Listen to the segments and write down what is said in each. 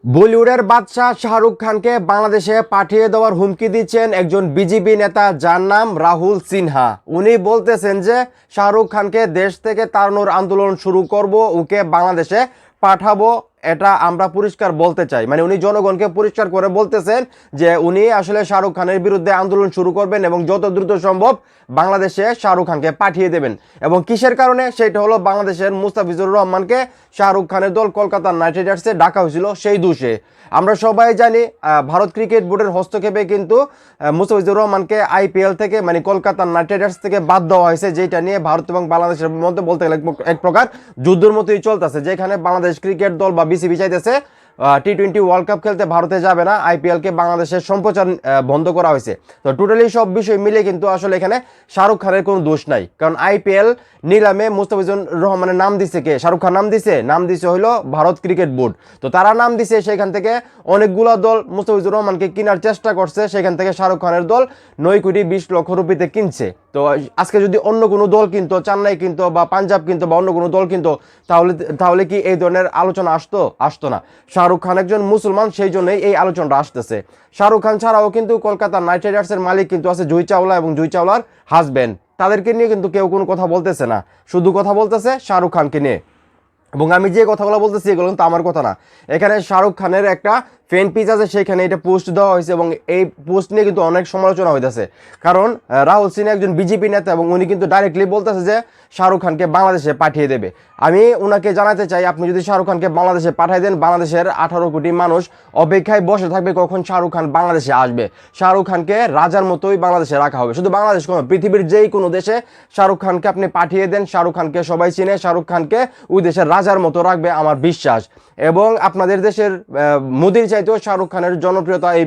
বলিউডের বাদশাহ শাহরুখ খানকে বাংলাদেশে পাঠিয়ে দেওয়ার হুমকি দিচ্ছেন একজন বিজেপি নেতা, যার নাম রাহুল সিনহা। উনি বলতেছেন যে শাহরুখ খানকে দেশ থেকে তাড়ানোর আন্দোলন শুরু করব, ওকে বাংলাদেশে পাঠাবো। এটা আমরা পরিষ্কার বলতে চাই, মানে উনি জনগণকে পরিষ্কার করে বলতেছেন যে উনি আসলে শাহরুখ খানের বিরুদ্ধে আন্দোলন শুরু করবেন এবং যত দ্রুত সম্ভব বাংলাদেশে শাহরুখ খানকে পাঠিয়ে দেবেন। এবং কিসের কারণে? সেটা হলো বাংলাদেশের মুস্তাফিজুর রহমানকে শাহরুখ খানের দল কলকাতা নাইট রাইডার্সে ডাকা হয়েছিল সেই দোষে। আমরা সবাই জানি ভারত ক্রিকেট বোর্ডের হস্তক্ষেপে কিন্তু মুস্তাফিজুর রহমানকে আইপিএল থেকে, মানে কলকাতা নাইট রাইডার্স থেকে বাদ দেওয়া হয়েছে, যেটা নিয়ে ভারত এবং বাংলাদেশের মধ্যে বলতে গেলে এক প্রকার যুদ্ধের মতোই চলতেছে, যেখানে বাংলাদেশ ক্রিকেট দল বা বিসিবি চাইতেছে টি-20 ওয়ার্ল্ড কাপ খেলতে ভারতে যাবে না, আইপিএলকে বাংলাদেশের সম্প্রচার বন্ধ করা হয়েছে। তো টোটালি সব বিষয় মিলে কিন্তু আসলে এখানে শাহরুখ খানের কোনো দোষ নাই, কারণ আইপিএল নিলামে মুস্তাফিজুর রহমানের নাম দিছে কে? শাহরুখ খান নাম দিছে হলো ভারত ক্রিকেট বোর্ড। তো তারা নাম দিছে, সেখান থেকে অনেকগুলো দল মুস্তাফিজুর রহমানকে কেনার চেষ্টা করছে, সেখান থেকে শাহরুখ খানের দল 9,20,00,000 রুপিতে কিনছে। তো আজকে যদি অন্য কোনো দল কিনতো, চেন্নাই কিনতো বা পাঞ্জাব কিনতো বা অন্য কোনো দল কিনতো, তাহলে কি এই ধরনের আলোচনা আসতো না। শাহরুখ খান একজন মুসলমান, সেই জন্যই এই আলোচনাটা আসতেছে। শাহরুখ খান ছাড়াও কিন্তু কলকাতা নাইট রাইডার্সের মালিক কিন্তু আছে জুহি চাওলা এবং জুহি চাওলার হাজব্যান্ড। তাদেরকে নিয়ে কিন্তু কেউ কোনো কথা বলতেছে না, শুধু কথা বলতেছে শাহরুখ খানকে নিয়ে। এবং আমি যে কথাগুলো বলতেছি এগুলো কিন্তু আমার কথা না, এখানে শাহরুখ খানের একটা ফ্যান পেজ আছে, সেখানে এটা পোস্ট দেওয়া হয়েছে এবং এই পোস্ট নিয়ে কিন্তু অনেক সমালোচনা হইতেছে। কারণ রাহুল সিনহা একজন বিজেপি নেতা এবং উনি কিন্তু ডাইরেক্টলি বলতেছে যে শাহরুখ খানকে বাংলাদেশে পাঠিয়ে দেবে। আমি ওনাকে জানাতে চাই, আপনি যদি শাহরুখ খানকে বাংলাদেশে পাঠিয়ে দেন, বাংলাদেশের 18 কোটি মানুষ অপেক্ষায় বসে থাকবে কখন শাহরুখ খান বাংলাদেশে আসবে। শাহরুখ খানকে রাজার মতোই বাংলাদেশে রাখা হবে, শুধু বাংলাদেশ কোনো, পৃথিবীর যেই কোনো দেশে শাহরুখ খানকে আপনি পাঠিয়ে দেন, শাহরুখ খানকে সবাই চিনে, শাহরুখ খানকে ওই দেশের রাজার মতো রাখবে আমার বিশ্বাস। এবং আপনাদের দেশের মোদির চাইতেও শাহরুখ খানের জনপ্রিয়তা এই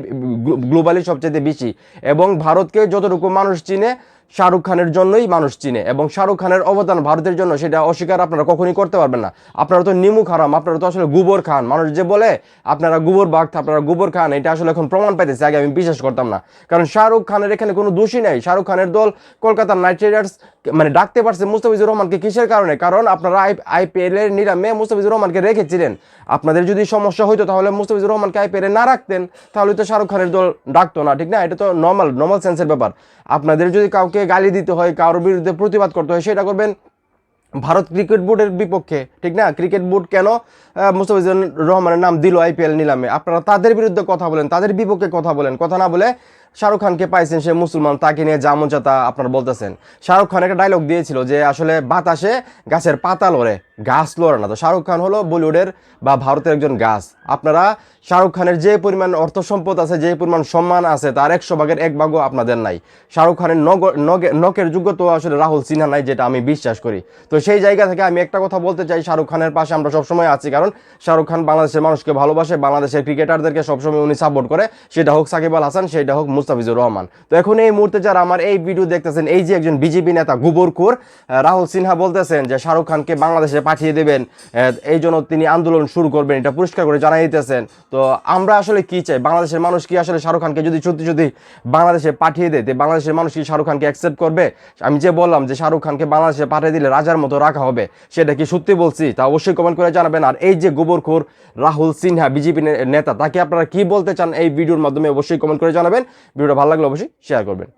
গ্লোবালি সবচেয়ে বেশি, এবং ভারতকে যতটুকু মানুষ চিনে শাহরুখ খানের জন্যই মানুষ চিনে, এবং শাহরুখ খানের অবদান ভারতের জন্য সেটা অস্বীকার আপনারা কখনই করতে পারবেন না। আপনারা তো নিমুখ হারাম, আপনারা তো আসলে গোবর খান। মানুষ যে বলে আপনারা গোবর বাঘ, আপনারা গোবর খান, এটা আসলে এখন প্রমাণ পাইতেছে, আগে আমি বিশ্বাস করতাম না। কারণ শাহরুখ খানের এখানে কোনো দোষই নাই। শাহরুখ খানের দল কলকাতা নাইট রাইডার্স মানে ডাকতে পারছে মুস্তাফিজুর রহমানকে কিসের কারণে? কারণ আপনারা আইপিএল এর নিলামে মুস্তাফিজুর রহমানকে রেখেছিলেন। আপনাদের যদি সমস্যা হইতো তাহলে মুস্তাফিজুর রহমানকে আইপিএল এ না রাখতেন, তাহলে তো শাহরুখ খানের দল ডাকতো না, ঠিক না? এটা তো নর্মাল সেন্সের ব্যাপার। আপনাদের যদি কাউকে গালি দিতে হয়, কারোর বিরুদ্ধে প্রতিবাদ করতে হয়, সেটা করবেন ভারত ক্রিকেট বোর্ডের বিপক্ষে, ঠিক না? ক্রিকেট বোর্ড কেন মুস্তাফিজুর রহমানের নাম দিল আইপিএল নিলামে? আপনারা তাদের বিরুদ্ধে কথা বলেন, তাদের বিপক্ষে কথা বলেন, কথা না বলে শাহরুখ খানকে পাইছেন, সে মুসলমান, তাকে নিয়ে যেমন চাতা আপনারা বলতেছেন। শাহরুখ খান একটা ডায়লগ দিয়েছিল যে আসলে বাতাসে গাছের পাতা লড়ে, গাছ লড়ে না। তো শাহরুখ খান হলো বলিউডের বা ভারতের একজন গাছ। আপনারা শাহরুখ খানের যে পরিমাণ অর্থ সম্পদ আছে, যে পরিমাণ সম্মান আছে, তার 100 ভাগের 1 ভাগও আপনাদের নাই। শাহরুখ খানের নখের যোগ্যতা আসলে রাহুল সিনহা নাই, যেটা আমি বিশ্বাস করি। তো সেই জায়গা থেকে আমি একটা কথা বলতে চাই, শাহরুখ খানের পাশে আমরা সবসময় আছি, কারণ শাহরুখ খান বাংলাদেশের মানুষকে ভালোবাসে, বাংলাদেশের ক্রিকেটারদেরকে সবসময় উনি সাপোর্ট করে, সেটা হোক সাকিব আল হাসান, সেটা হোক মুস্তাফিজুর রহমান। তো এখন এই মুহূর্তে যারা আমার এই ভিডিও দেখতেছেন, এই যে একজন বিজেপি নেতা গোবরখোর রাহুল সিনহা বলতেছেন যে শাহরুখ খানকে বাংলাদেশে পাঠিয়ে দেবেন, এই জন্য তিনি আন্দোলন শুরু করবেন, এটা পরিষ্কার করে জানাই দিতেছেন। তো আমরা আসলে কি চাই? বাংলাদেশের মানুষ কি আসলে শাহরুখ খানকে যদি সত্যি বাংলাদেশে পাঠিয়ে দেয়, বাংলাদেশের মানুষ কি শাহরুখ খানকে অ্যাকসেপ্ট করবে? আমি যে বললাম যে শাহরুখ খানকে বাংলাদেশে পাঠিয়ে দিলে রাজার মতো রাখা হবে, সেটা কি সত্যি বলছি? তা অবশ্যই কমেন্ট করে জানাবেন। আর এই যে গোবরখোর রাহুল সিনহা বিজেপি নেতা, তাকে আপনারা কি বলতে চান এই ভিডিওর মাধ্যমে অবশ্যই কমেন্ট করে জানাবেন। ভিডিওটা ভালো লাগলে অবশ্যই শেয়ার করবেন।